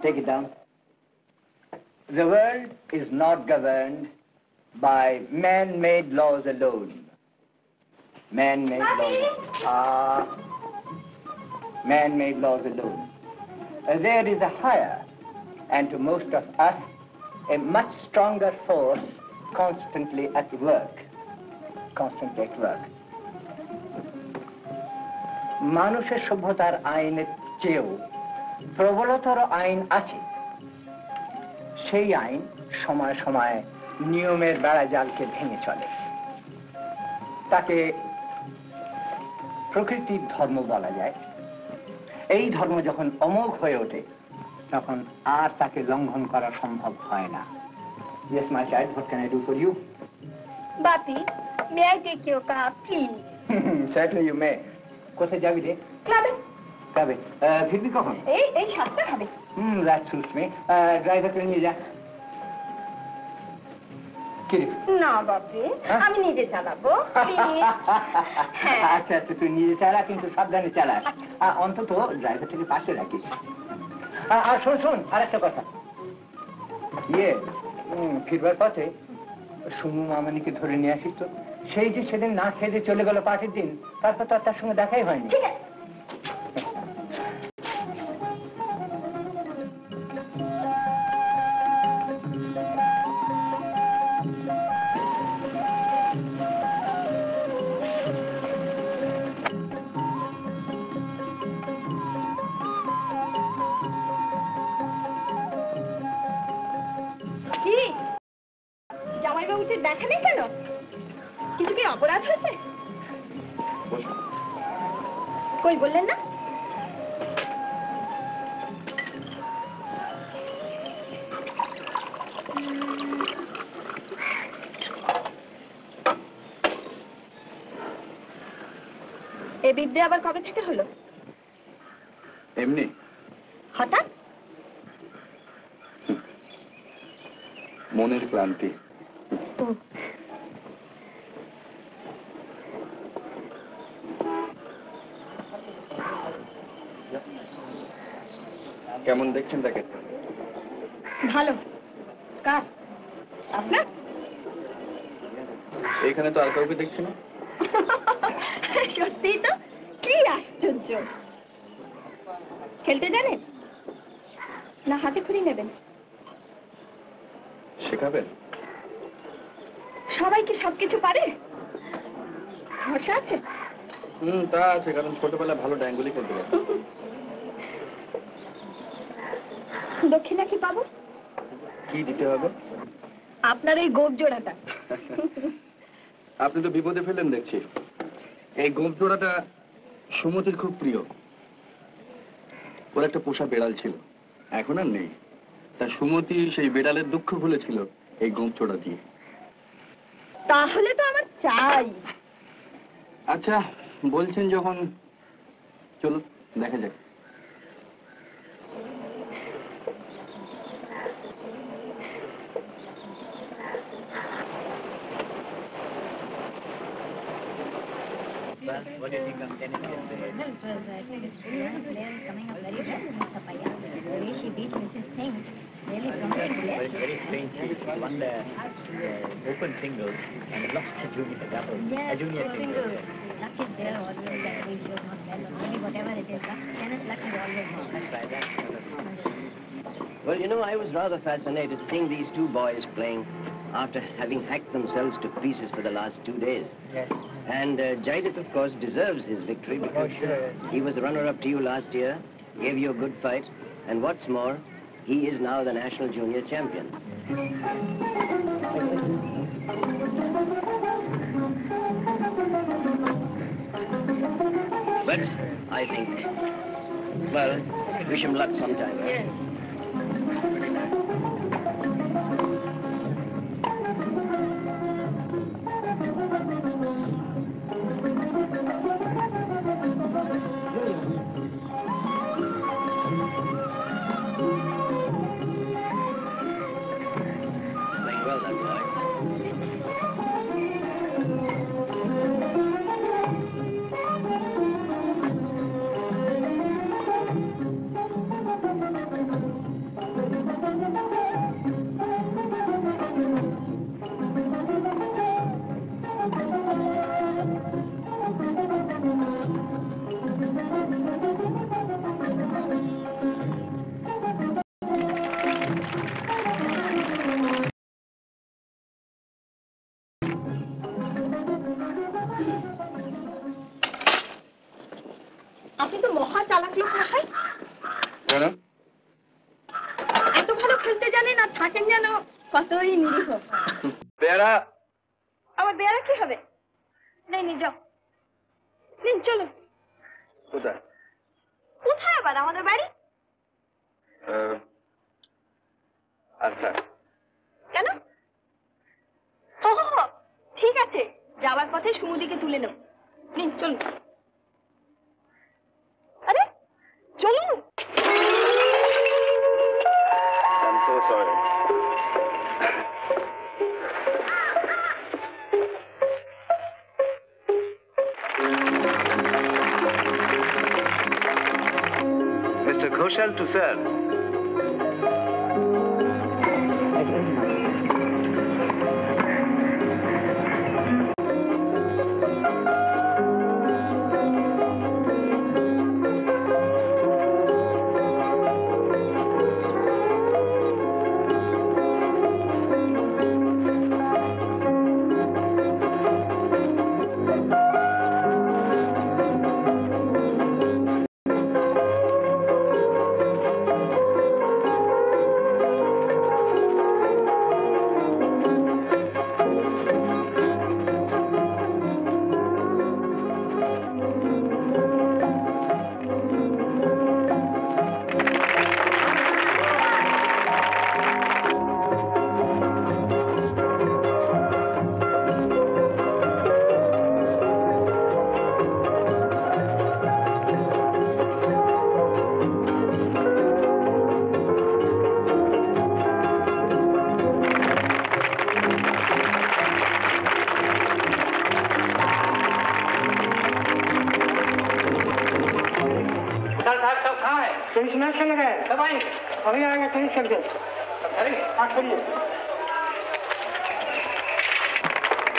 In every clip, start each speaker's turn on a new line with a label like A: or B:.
A: Take it down. The world is not governed by man-made laws alone. Man-made laws. Man-made laws alone. There is a higher, and to most of us, a much stronger force constantly at work. Constantly at work. মানুষের সভ্যতার আইনের চেয়েও প্রবলতর আইন আছে। সেই আইন সময় সময় নিয়মের বেড়াজালকে ভেঙে চলে। তাকে প্রকৃতির ধর্ম বলা যায়। এই ধর্ম যখন অমোঘ হয়ে ওঠে তখন আর তাকে লঙ্ঘন করা সম্ভব হয় না। Yes, my child, what can I do for you?
B: Bapi, may I take your car, please?
A: Certainly you may. কোথায় যাবি রে?
B: ক্লাবে।
A: ক্লাবে? ফিরবি কখন?
B: এই 7টা হবে।
A: That suits me. ড্রাইভারকে নিয়ে যা। কি রে?
B: না বাপি, আমি নিজে চালাবো।
A: আচ্ছা আচ্ছা, তুই নিজে চালা, কিন্তু সাবধানে চালাস। অন্তত ড্রাইভার থেকে পাশে রাখিস। আর শোন আরেকটা কথা, ফিরবার পথে সুমু মামানিকে ধরে নিয়ে আসিস তো। সেই যে সেদিন না খেয়ে চলে গেল পার্টির দিন, তারপর তো তার সঙ্গে দেখাই হয়নি।
B: ঠিক আছে। জামাইবাবুকে দেখা নেই কেন? কিছু কি অপরাধ হয়েছে? কই বললেন না? এ বিদ্যে আবার কবে থেকে হলো?
C: এমনি
B: হঠাৎ?
C: মনের ক্লান্তি। কেমন দেখছেন তাকে?
B: ভালো। কার? আপনার?
C: এখানে তো আর কাউকে দেখছি না।
B: সত্যি তো, কি আশ্চর্য। খেলতে জানেন না হাতে খড়ি নেবেন?
C: শেখাবেন?
B: সবাই কি সবকিছু পারে? ভরসা আছে?
C: তা আছে, কারণ ছোটবেলায় ভালো ড্যাঙ্গুলি করতে পারে।
B: দক্ষিণা কি পাবো?
C: কি দিতে হবে?
B: আপনার এই গোপ জোড়াটা।
C: আপনি তো বিপদে ফেলেন দেখছি। এই গোপ জোড়াটা সুমতির খুব প্রিয়। ওর একটা পোষা বেড়াল ছিল, এখন আর নেই। তা সুমতি সেই বেড়ালের দুঃখ ভুলেছিল এই গোপ জোড়া দিয়ে।
B: তাহলে তো আমার চাই।
C: আচ্ছা, বলছেন যখন, চলো দেখা যাক।
A: What do you think of tennis yesterday?
D: Well, it was, I think it's really player coming up very well, Mr. Paya. The way she beat Mrs. Singh, really promising player.
A: But it's very strange. She won the open singles and lost the junior doubles.
D: Yes,
A: Junior singles.
D: Luck is there always, that way she was not well, or maybe whatever it is, tennis luck is always there.
A: That's right.
E: Well, you know, I was rather fascinated seeing these two boys playing after having hacked themselves to pieces for the last 2 days.
A: Yes.
E: And Jaideep, of course, deserves his victory because he was runner-up to you last year, gave you a good fight, and what's more, he is now the national junior champion. But I think, well, wish him luck sometime.
B: Yes.
E: Playing well, that boy.
C: কেন?
B: এত ভালো খেলতে জানেন আর থাকেন যেন কতই নিরীহ।
C: পেয়ারা।
B: আমার বেয়ারা কি হবে? নেই যাও, নিন চলো।
C: কোথায়?
B: কোথায় আবার? আমাদের বাড়ি।
C: আচ্ছা।
B: কেন? ও ঠিক আছে, যাওয়ার পথে সুমুদিকে তুলে নেব। নিন চলুন। আরে চলুন।
C: I'm so sorry.
E: Mr. Ghoshal to serve.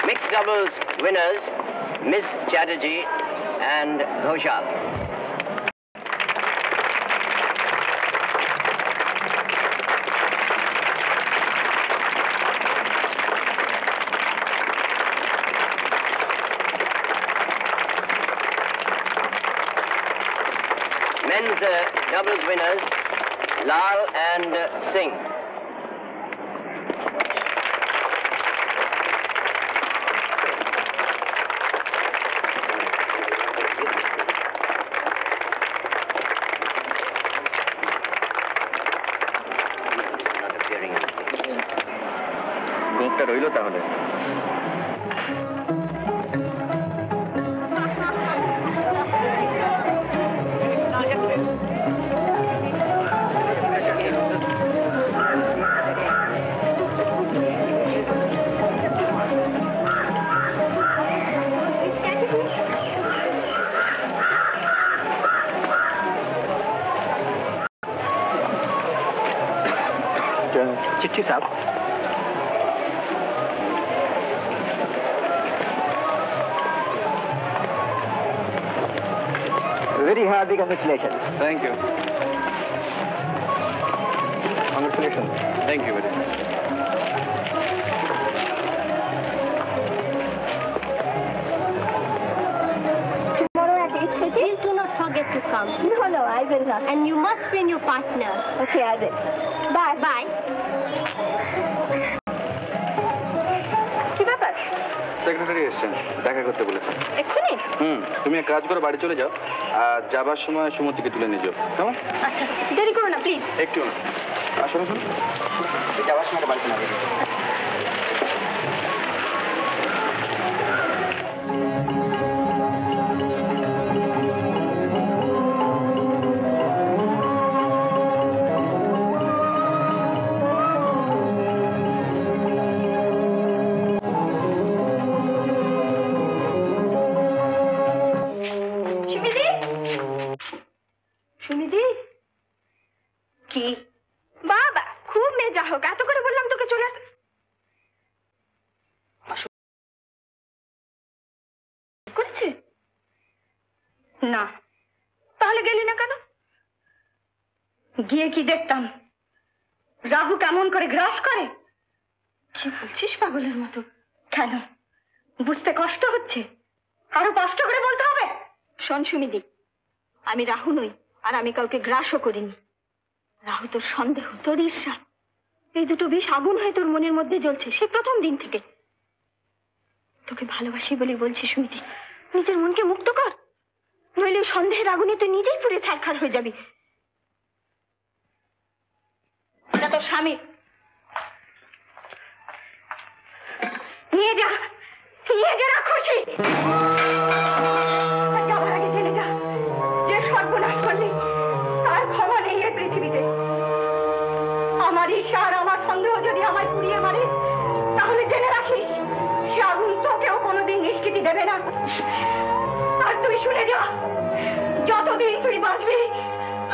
E: Mixed doubles winners, Miss Chatterjee and Ghoshal. Men's doubles winners, Lal and Singh.
C: গ্রুপটা রইল তাহলে।
A: चिट्ठी साहब, very happy congratulations.
C: Thank you.
A: Congratulations.
C: Thank you very much.
B: Tomorrow at 8:30.
D: Please do not forget to come.
B: No, I will not.
D: And you must bring your partner.
B: Okay, I will. Bye.
D: Bye.
B: কি ব্যাপার?
C: Secretary এসেছেন, দেখা করতে বলেছেন।
B: এক্ষুনি?
C: তুমি এক কাজ করো, বাড়ি চলে যাও আর যাবার সময় সুমতিকে তুলে নিয়ে যাও, কেমন?
B: আচ্ছা, দেরি করো না প্লিজ।
C: একটু না, আসলে যাওয়ার সময় বাড়িতে না।
B: সুমিদি, কি বাবা, খুব মেজা হোক, এত করে বললাম তোকে চলে আস। করেছে না, তাহলে গেলি না কেন? গিয়ে কি দেখতাম রাহু কেমন করে গ্রাস করে। কি বলছিস পাগলের মতো? কেন বুঝতে কষ্ট হচ্ছে? আরো কষ্ট করে বলতে হবে। শোন সুমিদি, আমি রাহু নই আর আমি কাউকে গ্রাসও করিনি। রাহু, তোর সন্দেহ, তোর ঈর্ষা, এই দুটো বিষ আগুন হয়ে তোর মনের মধ্যে জ্বলছে সে প্রথম দিন থেকে। তোকে ভালোবাসি বলে বলছি সুমিতি, নিজের মনকে মুক্ত কর, নইলে সন্দেহের আগুনে তুই নিজেই পুড়ে ছারখার হয়ে যাবি। এটা তোর স্বামী, নিয়ে যা, নিয়ে যা রাক্ষসী। যাওয়ার আগে জেনে যা, যে সর্বনাশ করলি তার ক্ষমা নেই এই পৃথিবীতে। আমার ঈর্ষা আর আমার সন্দেহ যদি আমায় পুড়িয়ে মারে, তাহলে জেনে রাখিস সে আগুন তোকেও কোনোদিন নিষ্কৃতি দেবে না। আর তুই শুনে যা, যতদিন তুই বাঁচবি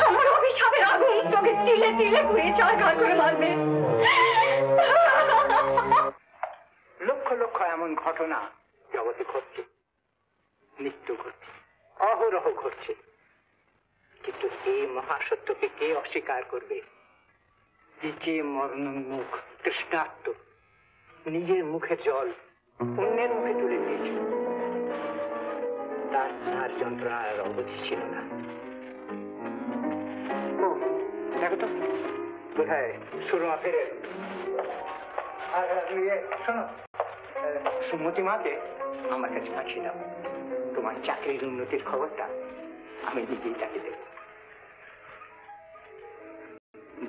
B: আমার অভিশাপের আগুন তোকে তিলে তিলে পুড়িয়ে ছারখার করে মারবে।
A: লক্ষ লক্ষ এমন ঘটনা জগতে ঘটছে, নিত্য ঘটছে, অহরহ ঘটছে, কিন্তু এই মহাসত্যকে কে অস্বীকার করবে? যে মরণোন্মুখ তৃষ্ণার্ত নিজের মুখে জল অন্যের মুখে তুলে দিয়েছিল, তার যন্ত্রণার অবধি ছিল না। ও দেখো তো, বোধহয় সুরমা ফেরে। আর শোনো, সুমতি মাকে আমার কাছে পাঠিয়ে দাও। তোমার চাকরির উন্নতির খবরটা আমি নিজেই তাকে দেব।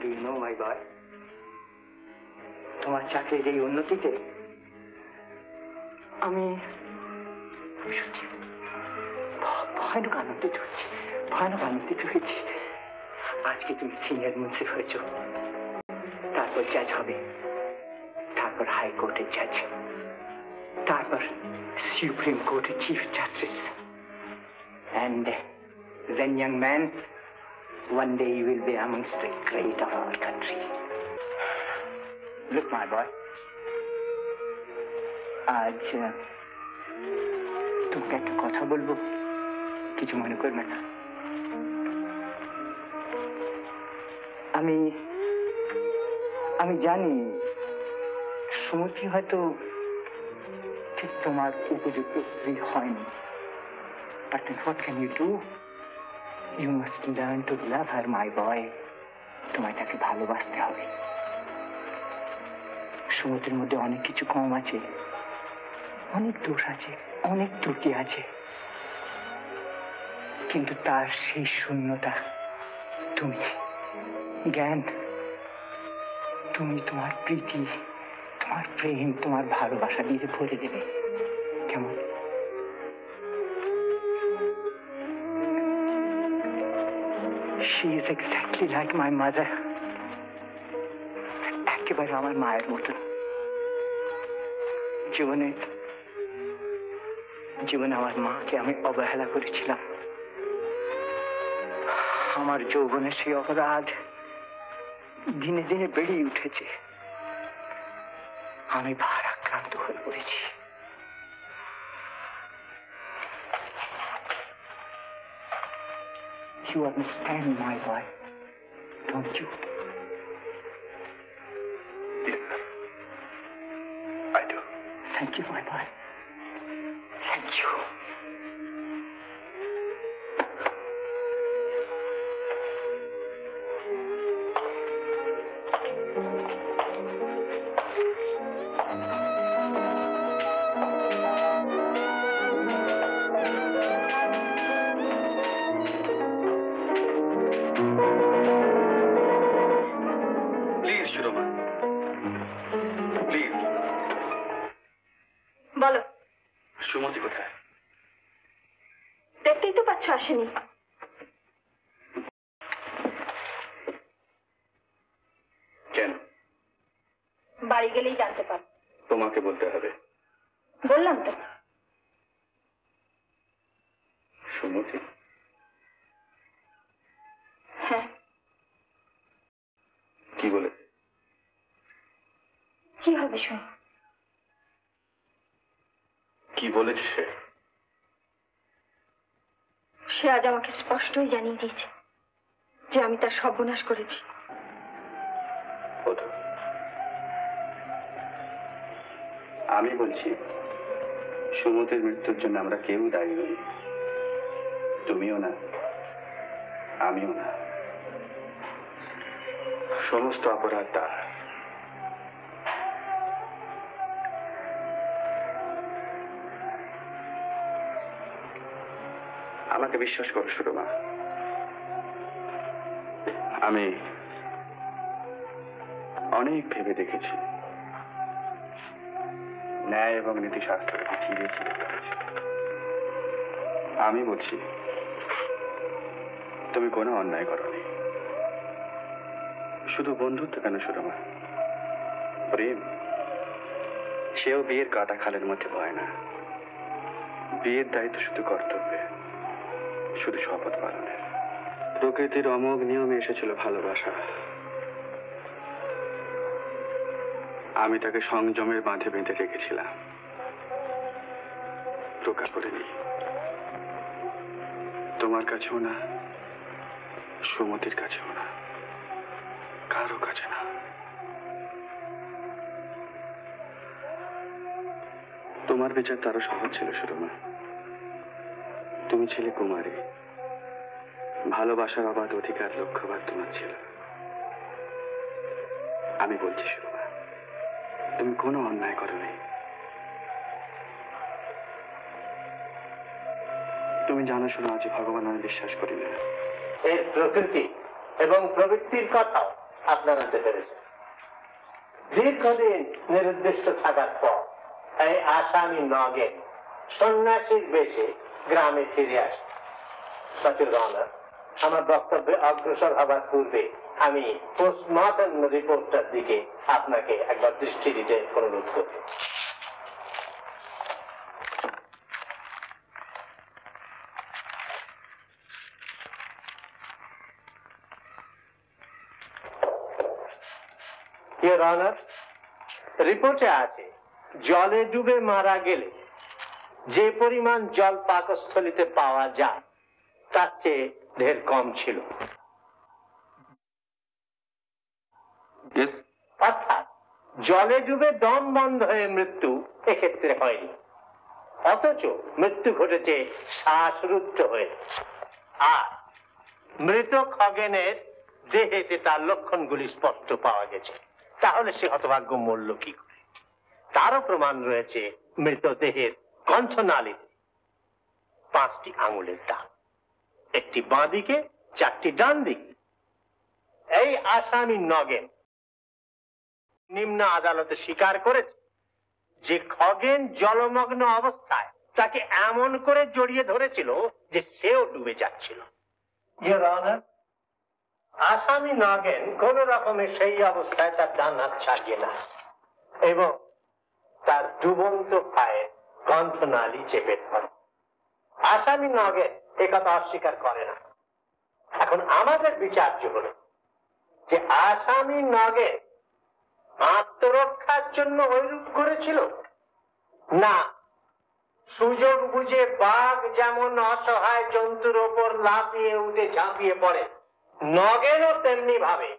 A: Do you know, my boy? তোমার চাকরির এই উন্নতিতে আমি সত্যি ভয়ানক আনন্দিত হচ্ছি, ভয়ানক আনন্দিত হয়েছি। আজকে তুমি সিনিয়র মুন্সিফ হয়েছ, তারপর জাজ হবে, তারপর হাইকোর্টের জাজ, তারপর সুপ্রিম কোর্টের chief justice, and then young man, one day you will be amongst the great of our country. Look, my boy, আজ তোমাকে একটা কথা বলবো, কিছু মনে করবে না। আমি জানি সুমতি হয়তো ঠিক তোমার উপযুক্ত স্ত্রী হয়নি, but then what can you do? You must learn to love her, my boy. তোমায় তাকে ভালোবাসতে হবে। সুমতির মধ্যে অনেক কিছু কম আছে, অনেক দোষ আছে, অনেক ত্রুটি আছে, কিন্তু তার সেই শূন্যতা তুমি, জ্ঞান, তুমি তোমার প্রীতি, তোমার প্রেম, তোমার ভালোবাসা দিয়ে ভরে দেবে। কেমন? She is exactly like my mother. একেবারে আমার মায়ের মতন। জীবনে আমার মাকে আমি অবহেলা করেছিলাম। আমার যৌবনের সেই অপরাধ দিনে দিনে বেড়েই উঠেছে। আমি ভারাক্রান্ত হয়ে পড়েছি। You understand, my boy, don't you?
C: Yes, sir. I do.
A: Thank you, my boy. Thank you.
C: Please, Shuroma. Please.
B: বলো,
C: সুমতি কোথায়?
B: দেখতেই তো পাচ্ছ আসেনি।
C: কেন?
B: বাড়ি গেলেই জানতে পার।
C: তোমাকে বলতে হবে।
B: বললাম তো।
C: সুমতি?
B: হ্যাঁ।
C: কি বলে?
B: কি হবে শুন?
C: কি বলেছে সে?
B: সে আজ আমাকে স্পষ্টই জানিয়ে দিয়েছে যে আমি তার সর্বনাশ করেছি।
C: আমি বলছি, সুমতির মৃত্যুর জন্য আমরা কেউ দায়ী নই। তুমিও না, আমিও না। সমস্ত অপরাধ তার। আমাকে বিশ্বাস করো সুরমা, আমি অনেক ভেবে দেখেছি, ন্যায় এবং নীতিশাস্ত্রকে চিরে চিরে ফেলেছি। আমি বলছি তুমি কোনো অন্যায় করনি। শুধু বন্ধুত্ব কেন সুরমা, প্রেম সেও বিয়ের কাটা খালের মধ্যে হয় না। বিয়ের দায়িত্ব শুধু কর্তব্যে, শুধু শপথ পালনের। প্রকৃতির অমোঘ নিয়মে এসেছিল ভালোবাসা। আমি তাকে সংযমের বাঁধে বেঁধে রেখেছিলাম, প্রকাশ করিনি। তোমার কাছেও না, সুমতির কাছেও না, কারো কাছে না। তোমার বিচার তারও সহজ ছিল সুরমা। তুমি ছিলে কুমারী, ভালোবাসার অবাধ অধিকার লক্ষ্যবার তোমার ছিল। আমি বলছি সুরমা, তুমি কোনো অন্যায় করোনি। তুমি জানো শোনো, আজ ভগবান আমি বিশ্বাস করি না।
F: এর প্রকৃতি এবং প্রবৃত্তির কথাও আপনারা জানতে পেরেছেন। দীর্ঘদিন নিরুদ্দেশ্য থাকার পর এই আসামি নগেন সন্ন্যাসীর বেশে গ্রামে ফিরে আসে। আমার বক্তব্যে অগ্রসর হবার পূর্বে আমি পোস্টমর্টম রিপোর্টটার দিকে আপনাকে একবার দৃষ্টি দিতে অনুরোধ করি। ইওর অনার, রিপোর্টে আছে জলে ডুবে মারা গেলে যে পরিমাণ জল পাকস্থলীতে পাওয়া যায় তার চেয়ে ঢের কম ছিল। অর্থাৎ জলে ডুবে দম বন্ধ হয়ে মৃত্যু এক্ষেত্রে হয়নি, অথচ মৃত্যু ঘটেছে শ্বাসরুদ্ধ হয়ে। আর মৃত খগেনের দেহেতে তার লক্ষণগুলি স্পষ্ট পাওয়া গেছে। তাহলে সে হতভাগ্য মরল কি করে? তারও প্রমাণ রয়েছে মৃতদেহের কণ্ঠনালীতে 5টি আঙুলের দাগ, একটি বাঁ দিকে, 4টি ডান দিকে। এই আসামি নগেন নিম্ন আদালতে স্বীকার করেছে যে খগেন জলমগ্ন অবস্থায় তাকে এমন করে জড়িয়ে ধরেছিল যে সেও ডুবে যাচ্ছিল। ইওর অনার, আসামি নগেন কোন রকমের সেই অবস্থায় তার ডান হাত ছাড়িয়ে না এবং তার ডুবন্ত পায়ের কণ্ঠনালী চেপে ধরে। আসামি নগেন একথা অস্বীকার করে না। এখন আমাদের বিচার্য হল যে আসামি নগেন আত্মরক্ষার জন্য ঐরূপ করেছিল, না সুযোগ বুঝে বাঘ যেমন অসহায় জন্তুর ওপর লাফিয়ে উঠে ঝাঁপিয়ে পড়ে, নগেনও তেমনি ভাবে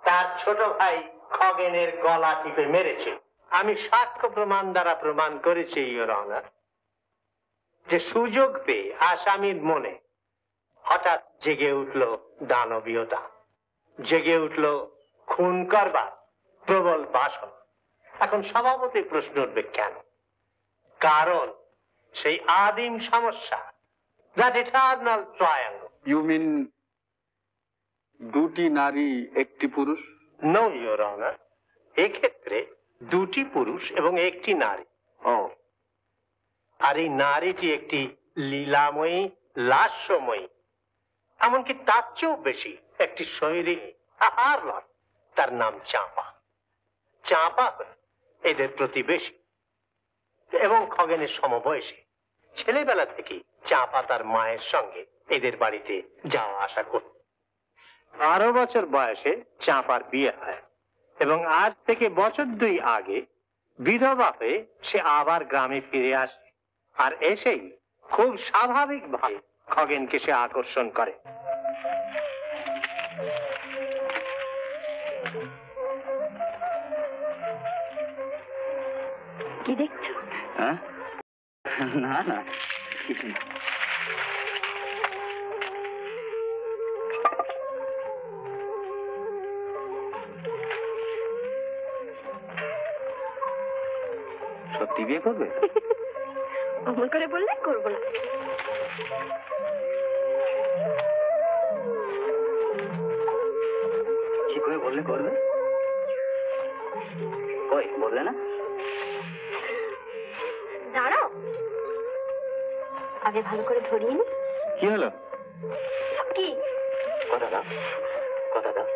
F: তার ছোট ভাই খগেনের গলা টিপে মেরেছিল। আমি সাক্ষ্য প্রমাণ দ্বারা প্রমাণ করেছি ইওর অনার যে সুযোগ পেয়ে আসামির মনে হঠাৎ জেগে উঠল দানবীয়তা, জেগে উঠল খুন করবার প্রবল বাসনা। এখন স্বভাবতই প্রশ্ন উঠবে কেন? কারণ সেই আদিম সমস্যা, that eternal triangle.
C: You mean দুটি নারী একটি পুরুষ?
F: নো ইওর অনার, এক্ষেত্রে 2টি পুরুষ এবং 1টি নারী। আর এই নারীটি একটি লীলাময়ী, লাস্যময়ী, এমনকি তার চেয়েও বেশি একটি শৈরিনী, আর নয়, তার নাম চাঁপা। চাঁপা এদের প্রতিবেশী এবং খগেনের সমবয়সী। ছেলেবেলা থেকে চাঁপা তার মায়ের সঙ্গে এদের বাড়িতে যাওয়া আসা করত। 12 বছর বয়সে চাঁপার বিয়ে হয় এবং আজ থেকে বছর 2 আগে বিধবা হয়ে সে আবার গ্রামে ফিরে আসে। আর এসেই খুব স্বাভাবিকভাবে খগেনকে সে আকর্ষণ করে।
B: কি দেখছো?
A: হ্যাঁ, না না কিছু না।
C: সত্যি বিয়ে করবে?
B: অমন করে বললে করবো না।
A: কি করে বললে করবে? কই বললে না?
B: দাঁড়াও, আগে ভালো করে ধরিয়ে নি।
C: কি হলো?
B: কি
A: কথা দাও, কথা দাও,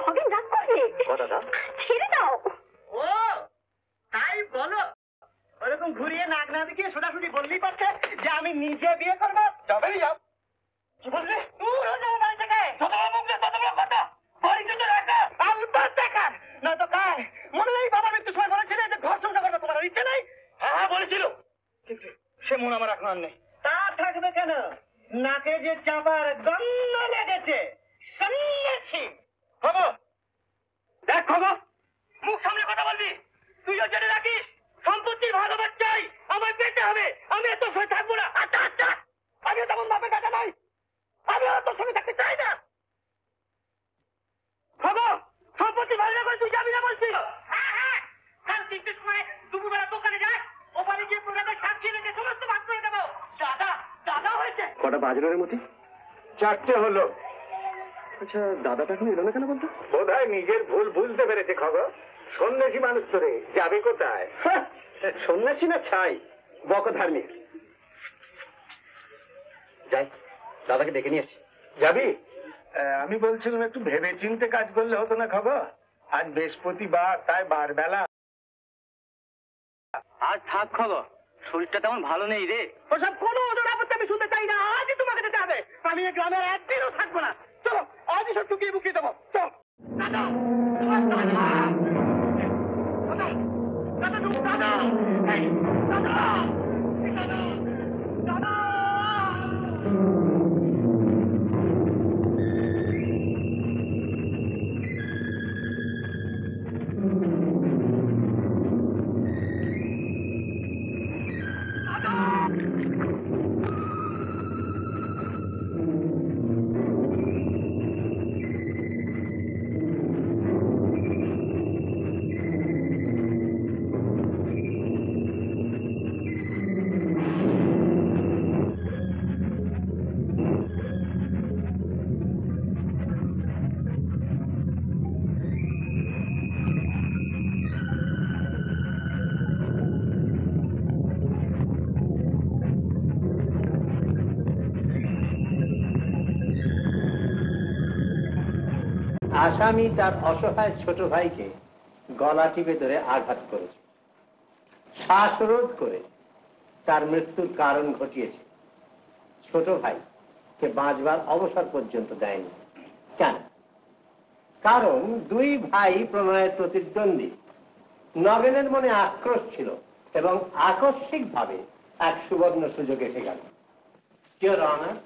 B: খগেন রাগ করবে।
A: কথা দাও।
B: ছেড়ে দাও।
A: ও তাই বলো? ওরকম ঘুরিয়ে নাক না দেখিয়ে সোজাসুজি বললেই পারছে যে আমি নিজে বিয়ে করবো। যাবে যাও। কি বললে? বাড়ি থেকে না তো কার মনে নেই? বাবা মৃত্যুর সময় বলেছিল যে ঘর সংসার করবে, তোমার ইচ্ছে নেই? হ্যাঁ বলেছিল, কিন্তু সে মন আমার এখন আর নেই। তা থাকবে কেন? নাকে যে চাপার গন্ধ লেগেছে। সন্ন্যাসী খবর দেখ, খবর মুখ সামনে কথা বলবি। তুইও জেনে রাখিস, সম্পত্তির ভালোবাস চাই, আমার পেতে হবে। আমি এত সঙ্গে থাকবো না। আচ্ছা আচ্ছা, আমিও তেমন বাপের কাছে নাই, আমিও তোর সঙ্গে থাকতে চাই না। খবর সম্পত্তি ভালো না করে তুই যাবি না বলছি। হ্যাঁ হ্যাঁ, কাল 3টের সময় দুপুরবেলা দোকানে যাস, ওখানে গিয়ে প্রোগ্রামের সাক্ষী রেখে সমস্ত ভাগ করে দেবো। দাদা দাদা হয়েছে।
C: কটা বাজলো রে মতি?
F: 4টে হলো।
C: আচ্ছা, দাদাটা এখন এলো না কেন বলতো?
F: বোধহয় নিজের ভুল বুঝতে পেরেছে খবর। সন্ন্যাসী মানুষ তো রে, যাবে কোথায়?
C: সন্ন্যাসী না ছাই, বকধার্মিক। যাই, দাদাকে ডেকে নিয়ে আসি।
F: যাবি? আমি বলছিলাম একটু ভেবে চিন্তে কাজ করলে হতো না খবর? আজ বৃহস্পতিবার, তাই বারবেলা।
A: আজ থাক খবর, শরীরটা তেমন ভালো নেই রে। ওসব কোনো ওদের আপত্তি আমি শুনতে চাই না। আজই তোমাকে যেতে হবে। আমি এই গ্রামের একদিনও থাকবো না। চলো, আজই সব টুকিয়ে বুকিয়ে দেবো। চলো দাদা, দাদা, দাদা, দাদা, দাদা, এই, দাদা, দাদা, দাদা।
E: আসামি তার অসহায় ছোট ভাইকে গলা টিপে ধরে আঘাত করেছে, শ্বাসরোধ করে তার মৃত্যুর কারণ ঘটিয়েছে। ছোট ভাইকে বাঁচবার অবসর পর্যন্ত দেয়নি। কেন? কারণ দুই ভাই প্রণয়ের প্রতিদ্বন্দ্বী। নগেনের মনে আক্রোশ ছিল এবং আকস্মিকভাবে এক সুবর্ণ সুযোগ এসে গেল। ইওর অনার,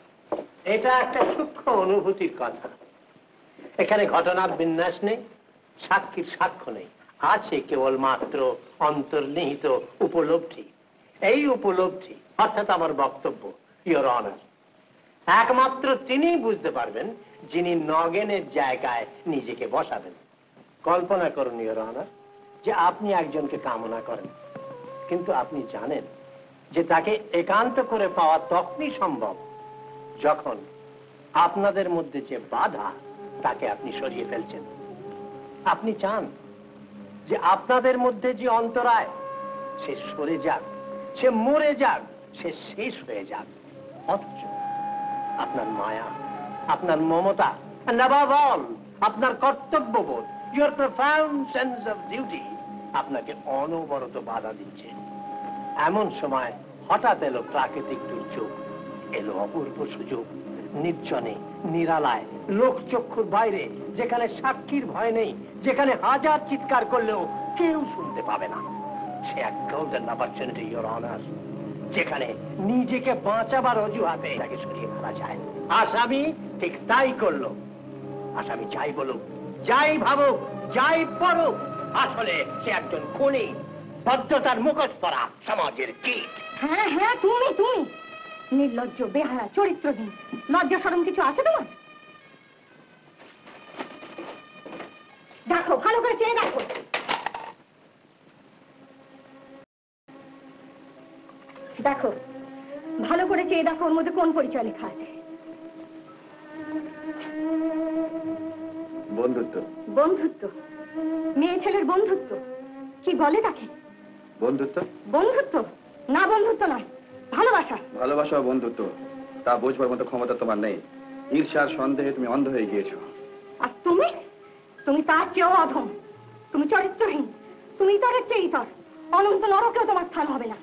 E: এটা একটা সূক্ষ্ম অনুভূতির কথা। এখানে ঘটনার বিন্যাস নেই, সাক্ষীর সাক্ষ্য নেই, আছে কেবলমাত্র অন্তর্নিহিত উপলব্ধি। এই উপলব্ধি অর্থাৎ আমার বক্তব্য, ইওর অনার, একমাত্র তিনিই বুঝতে পারবেন যিনি নগেনের জায়গায় নিজেকে বসাবেন। কল্পনা করুন ইওর অনার যে আপনি একজনকে কামনা করেন, কিন্তু আপনি জানেন যে তাকে একান্ত করে পাওয়া তখনই সম্ভব যখন আপনাদের মধ্যে যে বাধা তাকে আপনি সরিয়ে ফেলছেন। আপনি চান যে আপনাদের মধ্যে যে অন্তরায় সে সরে যাক, সে মরে যাক, সে শেষ হয়ে যাক। অথচ আপনার মায়া, আপনার মমতা, and above all, আপনার কর্তব্যবোধ, your profound sense of duty আপনাকে অনবরত বাধা দিচ্ছে। এমন সময় হঠাৎ এলো প্রাকৃতিক দুর্যোগ, এলো অপূর্ব সুযোগ। নির্জনে, নিরালায়, লোকচক্ষুর বাইরে, যেখানে সাক্ষীর ভয় নেই, যেখানে হাজার চিৎকার করলেও কেউ শুনতে পাবে না, সে এক গোল্ডেন অপরচুনিটি ইওর অনার, যেখানে নিজেকে বাঁচাবার অজুহাতে তাকে সরিয়ে ফেলা যায়। আসামি ঠিক তাই করলো। আসামি যাই বলুক, যাই ভাবুক, যাই পড়ুক, আসলে সে একজন খুনি, ভদ্রতার মুখোশ পরা সমাজের কীট।
B: হ্যাঁ হ্যাঁ, তুমি তুমি নির্লজ্জ, বেহায়া, চরিত্রহীন, লজ্জা শরম কিছু আছে তোমার? দেখো, ভালো করে চেয়ে দেখো। দেখো, ভালো করে চেয়ে দেখো ওর মধ্যে কোন পরিচয় লেখা আছে।
C: বন্ধুত্ব।
B: বন্ধুত্ব? মেয়ে ছেলের বন্ধুত্ব? কি বলে তাকে?
C: বন্ধুত্ব?
B: বন্ধুত্ব না, বন্ধুত্ব নয়, ভালোবাসা।
C: ভালোবাসা ও বন্ধুত্ব তা বোঝবার মতো ক্ষমতা তোমার নেই। ঈর্ষার সন্দেহে তুমি অন্ধ হয়ে গিয়েছো।
B: আর তুমি? তুমি তার চেয়েও অধম। তুমি চরিত্রহীন, তুমি ইতরের চেয়ে ইতর। অনন্ত নরকেও তোমার স্থান হবে না।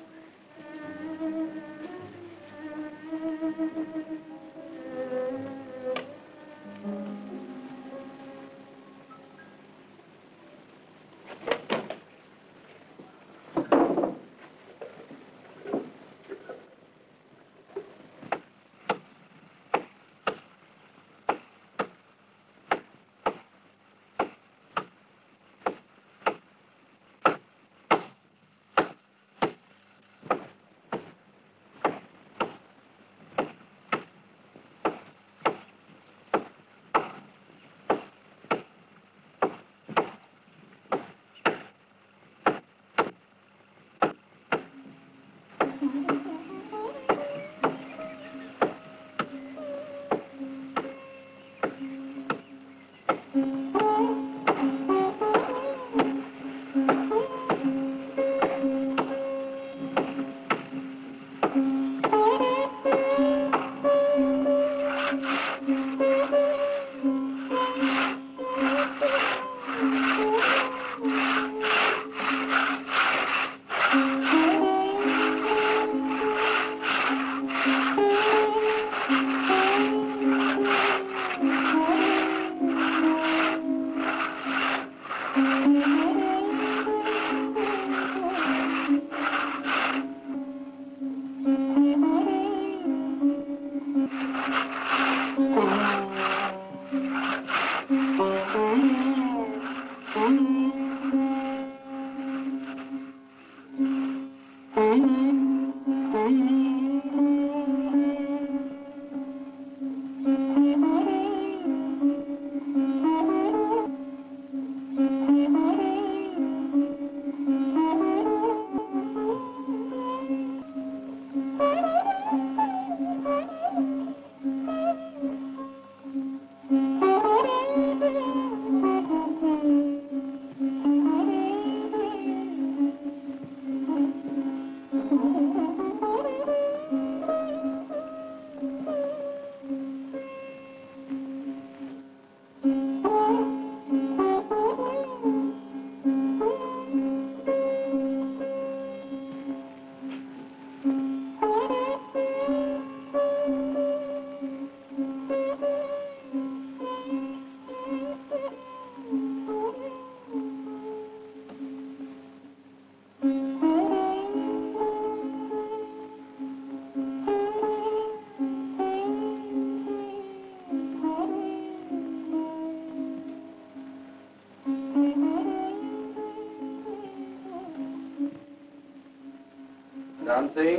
C: রাম সিং,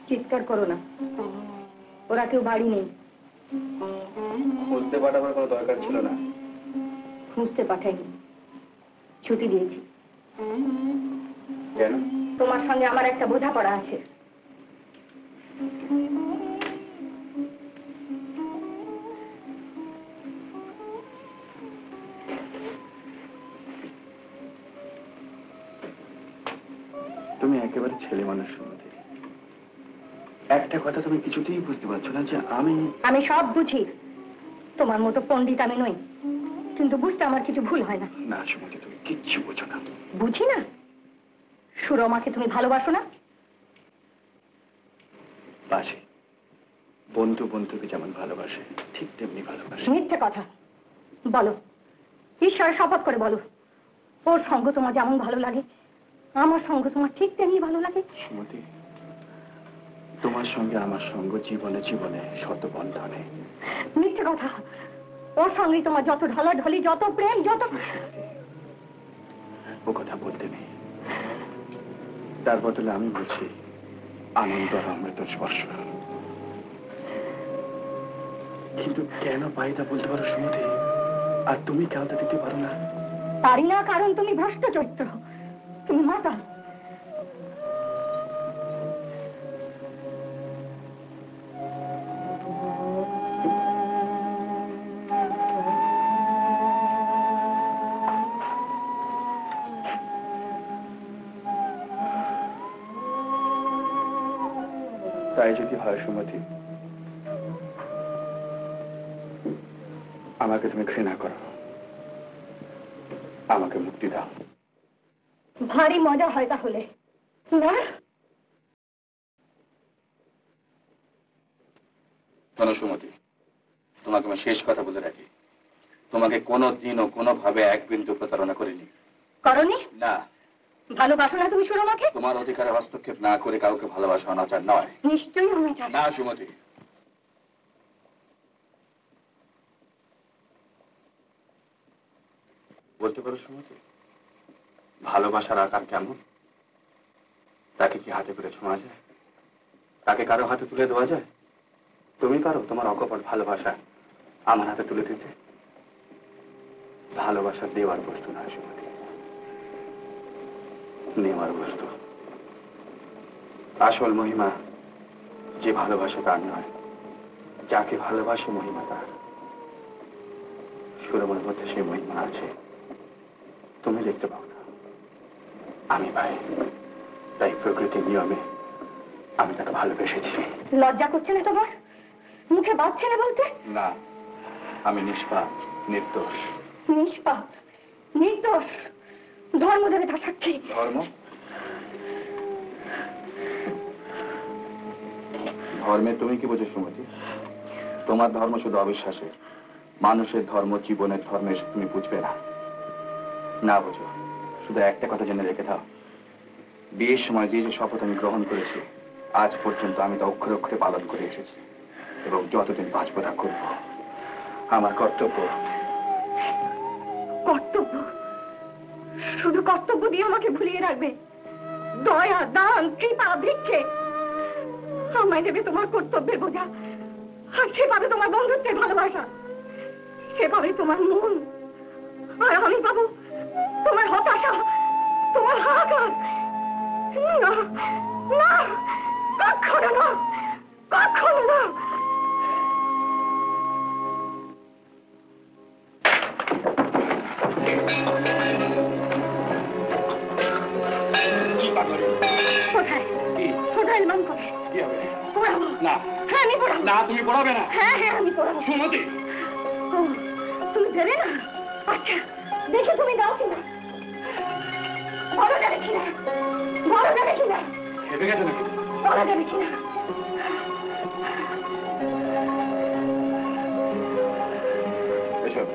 B: চিৎকার করো না, ওরা কেউ বাড়ি নেই।
C: খুঁজতে পাঠাবার কোনো দরকার ছিল না।
B: খুঁজতে পাঠাইনি, ছুটি দিয়েছি।
C: কেন?
B: তোমার সঙ্গে আমার একটা বোঝাপড়া আছে।
C: তুমি একেবারে ছেলে মানুষ মধ্যে একটা কথা তুমি কিছুতেই বুঝতে পারছো না যে আমি
B: সব বুঝি, তোমার মতো পণ্ডিত আমি নই, কিন্তু বুঝতে আমার কিছু ভুল হয় না।
C: না সুমতি, তুমি কিচ্ছু বোঝো না।
B: বুঝি না? সুরমাকে তুমি ভালোবাসো না?
C: বাসে, বন্ধু বন্ধুকে যেমন ভালোবাসে ঠিক তেমনি ভালোবাসে।
B: মিথ্যে কথা বলো, ঈশ্বরের শপথ করে বলো, ওর সঙ্গ তোমার যেমন ভালো লাগে আমার সঙ্গ তোমার ঠিক তেমনি ভালো লাগে।
C: সুমতি, তোমার সঙ্গে আমার সঙ্গ জীবনে জীবনে শত বন্ধনে।
B: মিথ্যে কথা, ওর সঙ্গে তোমার যত ঢলাঢলি, যত প্রেম, যত...
C: ও কথা বলতে নেই, তার বদলে আমি বলছি আনন্দ আর অমৃত স্পর্শ। কিন্তু কেন পাই তা বলতে পারো সুমতি, আর তুমি কেন তা দিতে পারো না?
B: পারি না কারণ তুমি ভ্রষ্ট চরিত্র, তুমি মাতা।
C: তাই যদি হয় সুমতি, আমাকে তুমি ঘৃণা করো, আমাকে মুক্তি দাও।
B: ভারী মজা হয় তাহলে না?
C: শোনো সুমতি, তোমাকে আমি শেষ কথা বলে রাখি, তোমাকে কোনোদিনও কোনোভাবে এক বিন্দু প্রতারণা করিনি।
B: করনি?
C: না।
B: ভালোবাসো না তুমি সুরমাকে?
C: তোমার অধিকারে হস্তক্ষেপ না করে কাউকে ভালোবাসা অনাচার নয়।
B: নিশ্চয়ই অনাচার।
C: না সুমতি, বলতে পারো সুমতি, ভালোবাসার আকার কেমন? তাকে কি হাতে করে ছোঁয়া যায়? তাকে কারো হাতে তুলে দেওয়া যায়? তুমি পারো তোমার অকপট ভালোবাসা আমার হাতে তুলে দিতে? ভালোবাসা দেওয়ার বস্তু নয় সুমতি, নেওয়ার বস্তু। আসল মহিমা যে ভালোবাসা তার নয়, যাকে ভালোবাসে মহিমা তার। সুরমার মধ্যে সেই মহিমা আছে, তুমি দেখতে পাও না, আমি পাই। তাই প্রকৃতির নিয়মে আমি তাকে ভালোবেসেছি।
B: লজ্জা করছে না তোমার? মুখে বাঁধছে না বলতে?
C: না, আমি নিষ্পাপ, নির্দোষ।
B: নিষ্পাপ, নির্দোষ, ধর্ম ধরে তার সাক্ষী।
C: ধর্ম? ধর্মে তুমি কি বোঝো সুমতি? তোমার ধর্ম শুধু অবিশ্বাসের। মানুষের ধর্ম, জীবনের ধর্ম এসে তুমি বুঝবে না। না বোঝো, শুধু একটা কথা জেনে রেখে দাও, বিয়ের সময় যে যে শপথ আমি গ্রহণ করেছি, আজ পর্যন্ত আমি তা অক্ষরে অক্ষরে পালন করে এসেছি এবং যতদিন বাঁচবো তা করব। আমার কর্তব্য।
B: কর্তব্য? শুধু কর্তব্য দিয়ে আমাকে ভুলিয়ে রাখবে? দয়া, দান, কৃপা, ভিক্ষে আমায় দেবে তোমার কর্তব্যের বোঝা, আর সে পাবে তোমার বন্ধুত্বের ভালোবাসা, সে পাবে তোমার মন, আর আমি পাবো তোমার হতাশা, তোমার হাহাকার। না না, কখনো না, কখনো না। কোথায় কোথায় এলবাম? কোথায়?
C: কি হবে?
B: পড়াবো
C: না।
B: হ্যাঁ আমি পড়াবো।
C: না, তুমি পড়াবে না।
B: হ্যাঁ হ্যাঁ আমি পড়াবো।
C: সুমতি,
B: ও, তুমি দেবে না? আচ্ছা দেখি তুমি দাও কিনা, বলো যাবে কিনা, বলো যাবে কিনা,
C: খেপে গেছে নাকি?
B: বলো যাবে কিনা।
C: এসব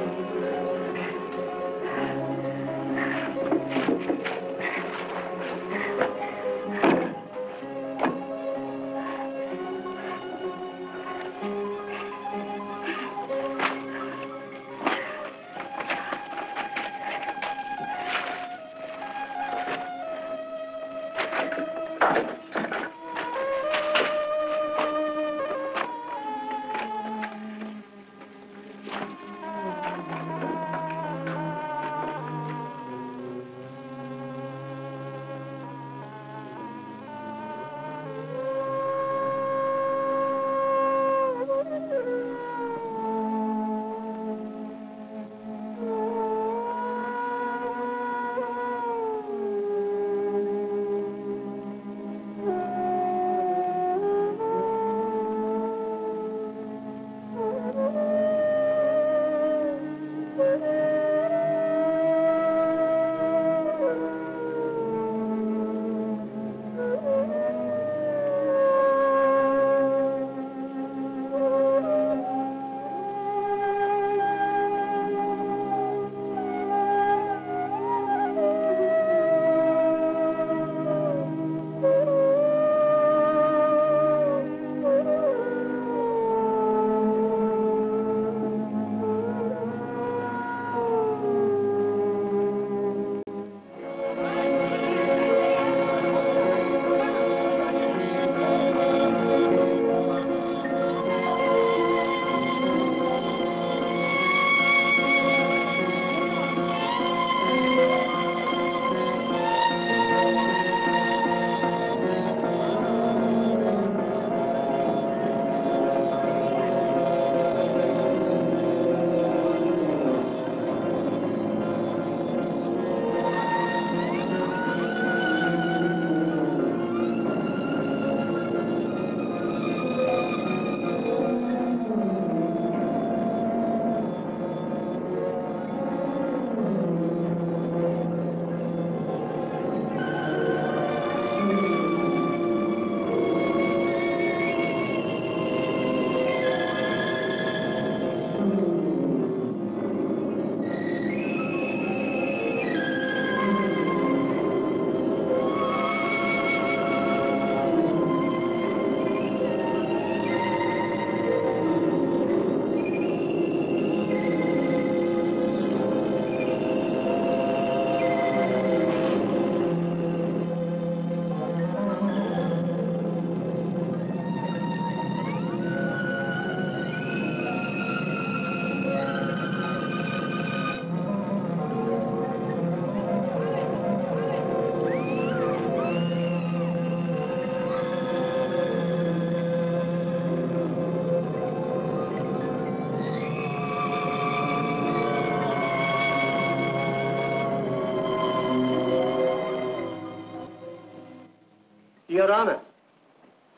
F: Your Honor,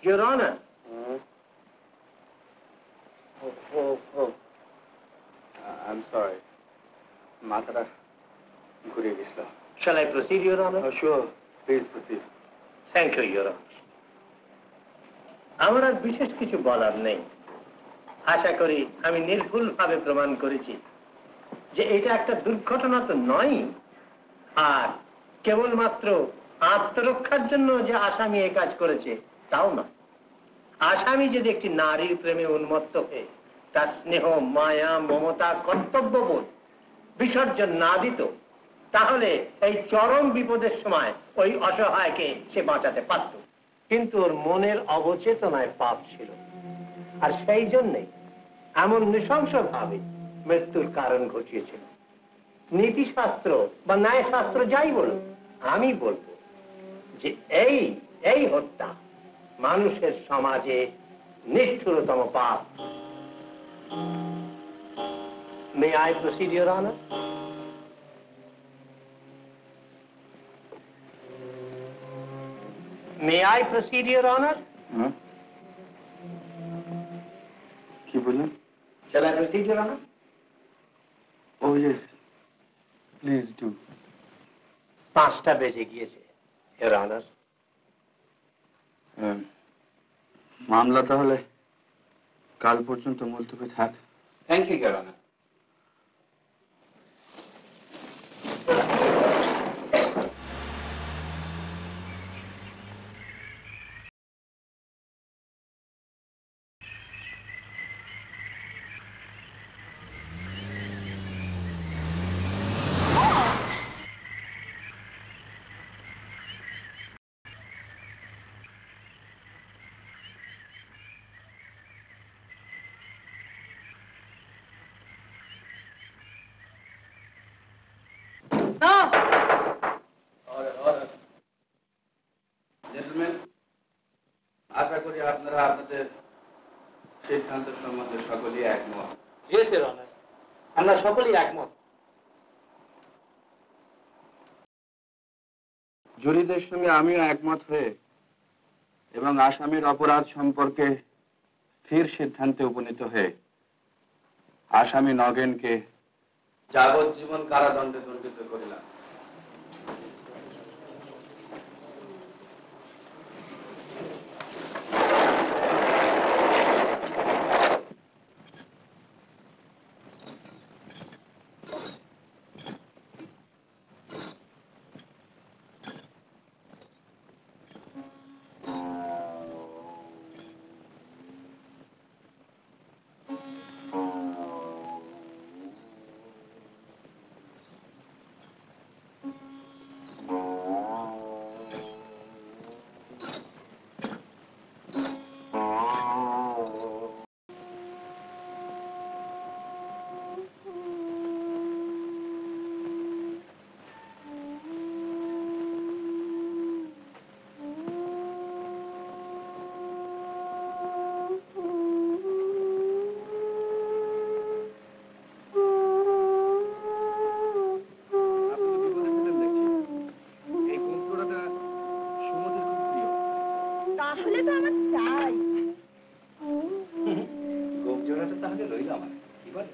F: Your Honor.
C: I'm sorry. মাথাটা ঘুরে গেছিল।
F: Shall I proceed, Your Honor?
C: Sure, please proceed.
F: Thank you, Your Honor. আমার আর বিশেষ কিছু বলার নেই। আশা করি আমি নির্ভুলভাবে প্রমাণ করেছি যে এটা একটা দুর্ঘটনা তো নয়, আর কেবলমাত্র আত্মরক্ষার জন্য যে আসামি এই কাজ করেছে তাও নয়। আসামি যদি একটি নারীর প্রেমে উন্মত্ত হয়ে তার স্নেহ, মায়া, মমতা, কর্তব্যবোধ বিসর্জন না দিত, তাহলে এই চরম বিপদের সময় ওই অসহায়কে সে বাঁচাতে পারত। কিন্তু ওর মনের অবচেতনায় পাপ ছিল, আর সেই জন্যে এমন নৃশংসভাবে মৃত্যুর কারণ ঘটিয়েছিল। নীতিশাস্ত্র বা ন্যায়শাস্ত্র যাই বলুন, আমি বলবো যে এই হত্যা মানুষের সমাজে নিষ্ঠুরতম পাপ। May I proceed, Your Honor? May I proceed, Your Honor?
C: কি বললেন?
F: Shall I proceed, Your Honor?
C: Oh yes, please do.
F: 5টা বেজে গিয়েছে, Your Honor.
C: মামলা তাহলে কাল পর্যন্ত মুলতবি থাক।
F: Thank you, Your Honor.
C: Gentleman, আশা করি আপনারা আপনাদের সিদ্ধান্ত সম্বন্ধে সকলেই একমত।
F: Yes, Your Honor. আমরা সকলেই একমত।
C: জুরিদের সঙ্গে আমিও একমত হয়ে এবং আসামির অপরাধ সম্পর্কে স্থির সিদ্ধান্তে উপনীত হয়ে আসামি নগেনকে যাবজ্জীবন কারাদণ্ডে দণ্ডিত করিলাম।
B: তাহলে তো আমার চাই।
C: গোপজোড়াটা তাহলে রইল আমার, কি বলে?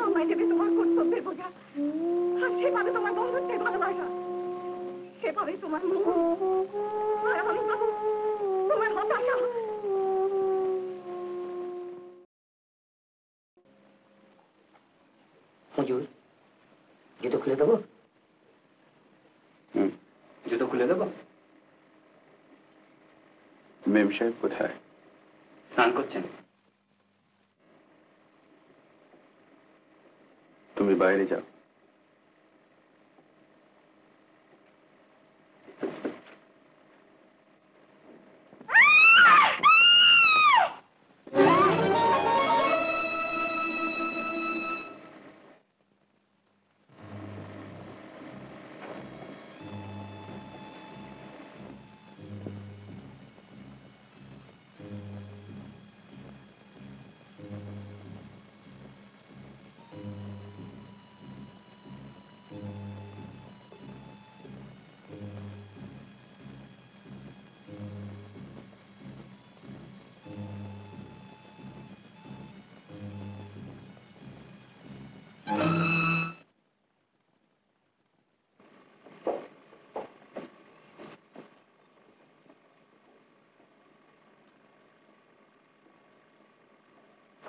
B: আমায় দেবে তোমার কর্তব্যের বোঝা, আর সেভাবে তোমার বন্ধুত্বের ভালোবাসা, সেভাবে তোমার মুখ, আর আমি পাবো তোমার হতাশা।
A: হুজুর, জুতো খুলে দেবো?
C: জুতো খুলে দেবো? মেম সাহেব কোথায়?
A: স্নান করছেন?
C: তুমি বাইরে যাও।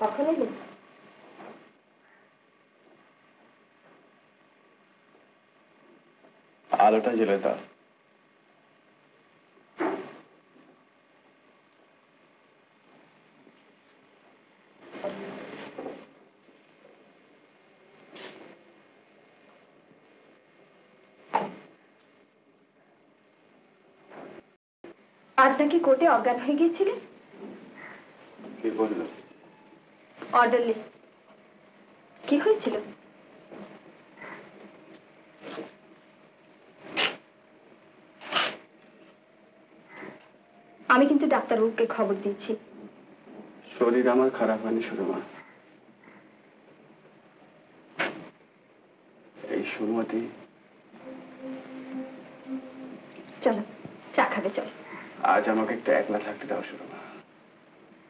B: কখন এলে?
C: আলোটা জ্বেলে দাও।
B: আজ নাকি কোর্টে অজ্ঞান হয়ে গিয়েছিলে?
C: কি বললো?
B: অর্ডারলি। কি হয়েছিল? আমি কিন্তু ডাক্তারবাবুকে খবর দিচ্ছি।
C: শরীর আমার খারাপ হয়নি সুরমা। এই সুমতি।
B: চলো চা খাবে, চলো।
C: আজ আমাকে একটু একলা থাকতে দাও Surma,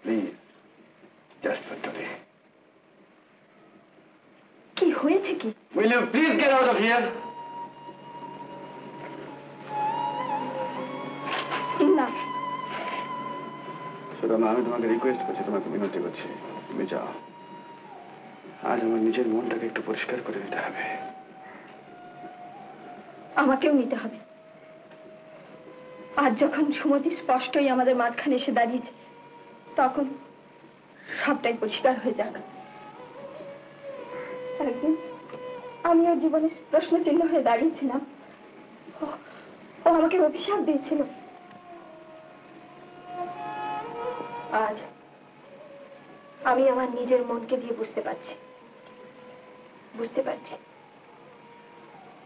C: please, just for today.
B: কি হয়েছে কি?
C: Will you please get out of here?
B: না,
C: সুরমা, আমি তোমাকে রিকোয়েস্ট করছি, তোমাকে বিনতি করছি, তুমি যাও। আজ আমার নিজের মনটাকে একটু পরিষ্কার করে দিতে হবে।
B: আমাকেও নিতে হবে। আজ যখন সুমতি স্পষ্টই আমাদের মাঝখানে এসে দাঁড়িয়েছে, তখন সবটাই পরিষ্কার হয়ে যাক। একদিন আমি ওর জীবনে প্রশ্ন চিহ্ন হয়ে দাঁড়িয়েছিলাম। ও আমাকে অভিশাপ দিয়েছিল। আজ আমি আমার নিজের মনকে দিয়ে বুঝতে পারছি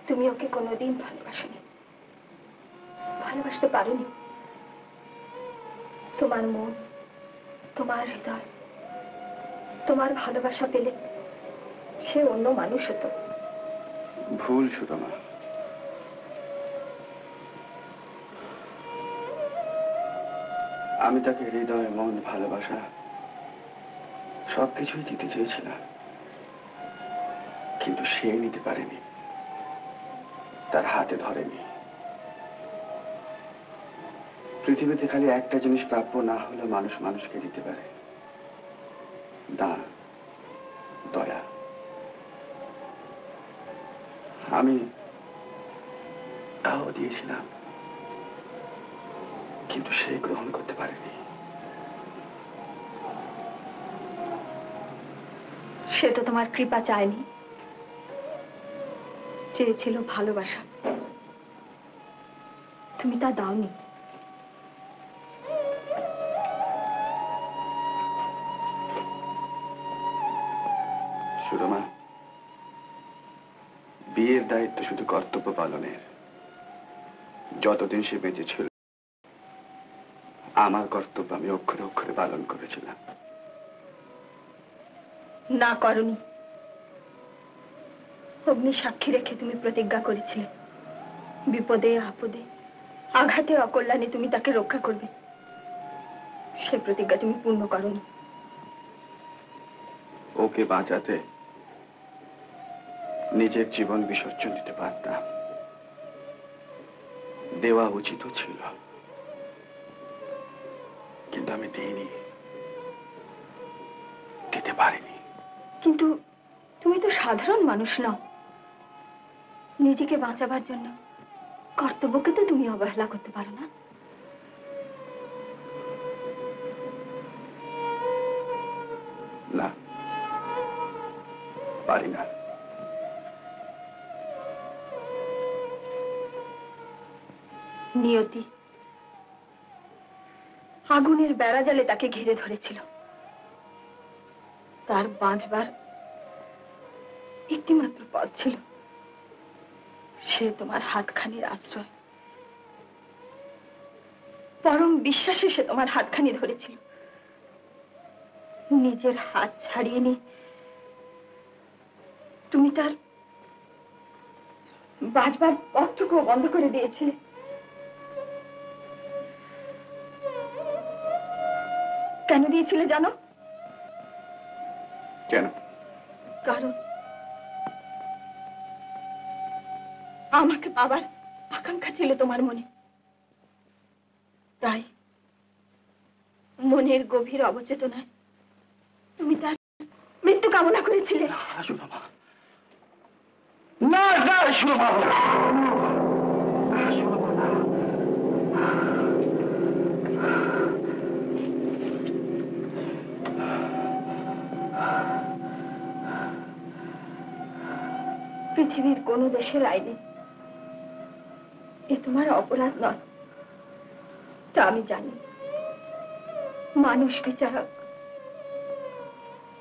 B: তুমি ওকে কোনোদিন ভালোবাসোনি, ভালোবাসতে পারোনি। তোমার মন, তোমার হৃদয়, তোমার ভালোবাসা পেলে সে অন্য মানুষ হতো।
C: ভুল সুরমা। আমি তাকে হৃদয়, মন, ভালোবাসা সবকিছুই দিতে চেয়েছিলাম, কিন্তু সে নিতে পারেনি, তার হাতে ধরেনি। পৃথিবীতে খালি একটা জিনিস প্রাপ্য না হলে মানুষ মানুষকে দিতে পারে, দান, দয়া। আমি তাও দিয়েছিলাম, কিন্তু সে গ্রহণ করতে পারেনি।
B: সে তো তোমার কৃপা চায়নি, চেয়েছিল ভালোবাসা, তুমি তা দাওনি।
C: সুরমা, বিয়ের দায়িত্ব শুধু কর্তব্য পালনের। যতদিন সে বেঁচে ছিল, আমার কর্তব্য আমি অক্ষরে অক্ষরে পালন করেছিলাম।
B: না করনি। অগ্নি সাক্ষী রেখে তুমি প্রতিজ্ঞা করেছিলে, বিপদে আপদে, আঘাতে অকল্যাণে তুমি তাকে রক্ষা করবে। সে প্রতিজ্ঞা তুমি পূর্ণ করনি।
C: ওকে বাঁচাতে নিজের জীবন বিসর্জন দিতে পারতাম, দেওয়া উচিত ছিল, কিন্তু আমি দিইনি, দিতে পারিনি।
B: কিন্তু তুমি তো সাধারণ মানুষ নও। নিজেকে বাঁচাবার জন্য কর্তব্যকে তো তুমি অবহেলা করতে পারো না।
C: না, পারি না।
B: নিয়তি আগুনের বেড়া জালে তাকে ঘিরে ধরেছিল। তার বাঁচবার একটিমাত্র পথ ছিল, সে তোমার হাতখানির আশ্রয়। পরম বিশ্বাসে সে তোমার হাতখানি ধরেছিল। নিজের হাত ছাড়িয়ে নিয়ে তুমি তার বাঁচবার পথটুকু বন্ধ করে দিয়েছিলে। কেন দিয়েছিলে জানো?
C: কেন?
B: কারণ আমাকে পাবার আকাঙ্ক্ষা ছিল তোমার মনে। তাই মনের গভীর অবচেতনায় তুমি তার কামনা করেছিলে।
C: না না শোভা,
B: পৃথিবীর কোন দেশের আইনে এ তোমার অপরাধ নয়, তা আমি জানি। মানুষ বিচারক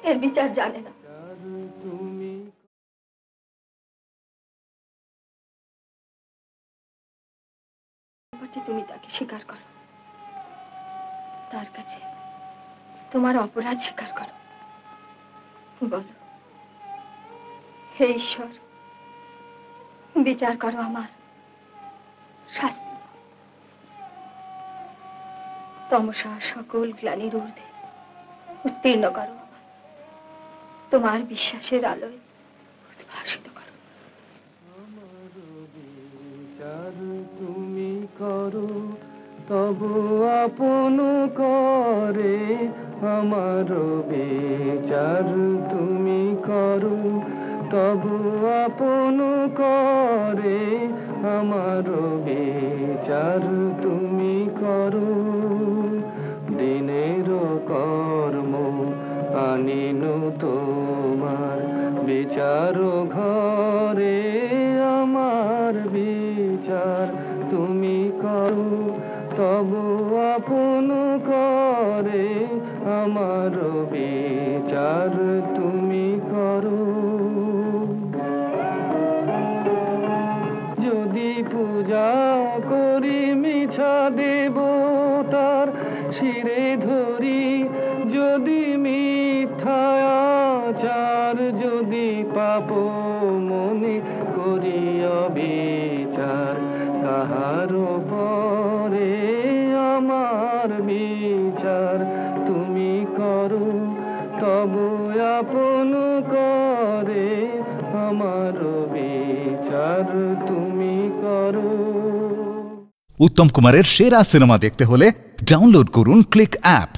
B: এর বিচার জানে না। তুমি তাকে স্বীকার করো, তার কাছে তোমার অপরাধ স্বীকার করো। বলো, হে ঈশ্বর, বিচার করো, আমার শাস্তি দাও। তমসা সকল গ্লানির ঊর্ধ্বে উত্তীর্ণ করো, তোমার বিশ্বাসের আলোয় উদ্ভাসিত করো।
G: তুমি করো তবু আপন করে আমার বিচার, তুমি করো তবু আপন করে আমার বিচার, তুমি করো। দিনের কর্ম আনিন তোমার বিচার ঘরে, আমার বিচার তুমি করো তবু আপন করে আমার বিচার, তুমি করো। যদি পূজা করি মিছা দেবতার শিরে ধরি, যদি মিথ্যাচার, যদি পাপ মনে করি অবিচার, কাহার পরে আমার বিচার তুমি করো তবু আপন করে আমার বিচার তুমি করো।
H: উত্তম কুমারের সেরা সিনেমা দেখতে হলে ডাউনলোড করুন ক্লিক অ্যাপ।